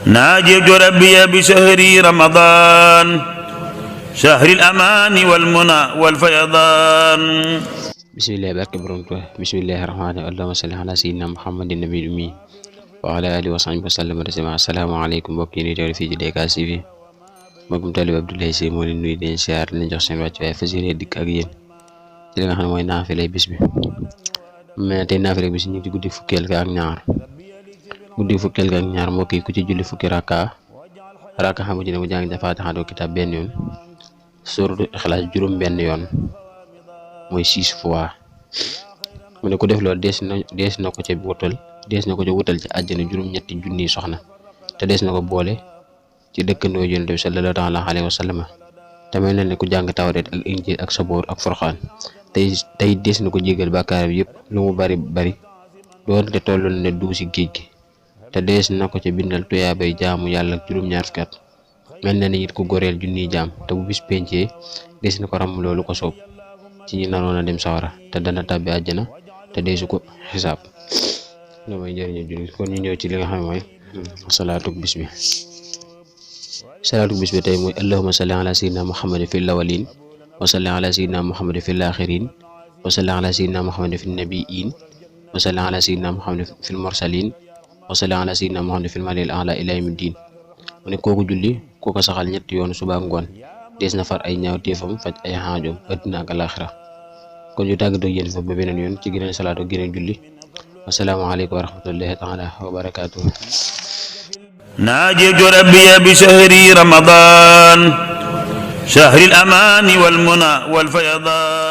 ناجيت ربي بشهر رمضان شهر الأمان والمنى والفيضان. بسم الله barke borom Tuubaa bismillahi rahmaani allahumma salli ala sayyidina muhammadin nabiyil ummi wa ala alihi wa sahbihi wa sallam taslima. asalaamaaleykum mbokk yi ñuy teewlu fii ci DK TV mbokkum talib Abdoulaye Sy moo leen nuyu di leen siyaar leen jox seen wàcc waaye fas yéene dikk ak yéen ci li nga xam ne mooy naafile bis bi. mais tey naafile bis ñu ngi ci guddi fukkeel ga ak ñaar mbokk yi ku ci julli fukki rakka xamu ci ne mu jàng Faatiha ak kitaab benn yoon, suuratu Ixlaas juróom benn yoon mooy 6 fois. mu ne ku def loolu dees na ko ca wutal ci àjjana juróom-ñetti junniy soxna te dees na ko boole ci dëkkandoo Yonent bi sallallahu alayhi wa sallam. te mel na ne ku jàng Tawreet ak Injiil ak Saboor ak Furqaan tey dees na ko jégal bàkkaar bi yëpp lu mu bari doonte tollu na ne duusi géej gi. te dees na ko ca bindal tuyaabay jaamu yàlla ak juróom-ñaar fukki at. mel na ne it ku goreel junniy jaam te bu bis pencee dees na ko ram loolu ko soob ci ñi naroon a dem sawara te dana tàbbi àjjana te deesu ko xisaab. loolu mooy njëriñu julli. kon ñu ñëw ci li nga xam ne mooy salaatu bis bi tey mooy allahumma salli ala sayyidina muhammadin fil awwalin wa salli ala sayyidina muhammadin fil akhirin wa salli ala sayyidina muhammadin fil nabiyyin wa salli ala sayyidina muhammadin fil mursalin wa salli ala sayyidina muhammadin fil mala'il a'la ila yawmi din. mu ne kooku julli ku ko saxal ñetti yoon suba ngoon dees na far ay ñaawteefam faj ay xaajoom àddina ak alaaxira. kon ñu tàggatoo yéen foofu ba beneen yoon ci geneen salaatu geneen julli. asalaamaaleykum wa rahmatullahi taala wa barakaatuh. ناجيت ربي بشهر رمضان شهر الأمان والمنى والفيضان.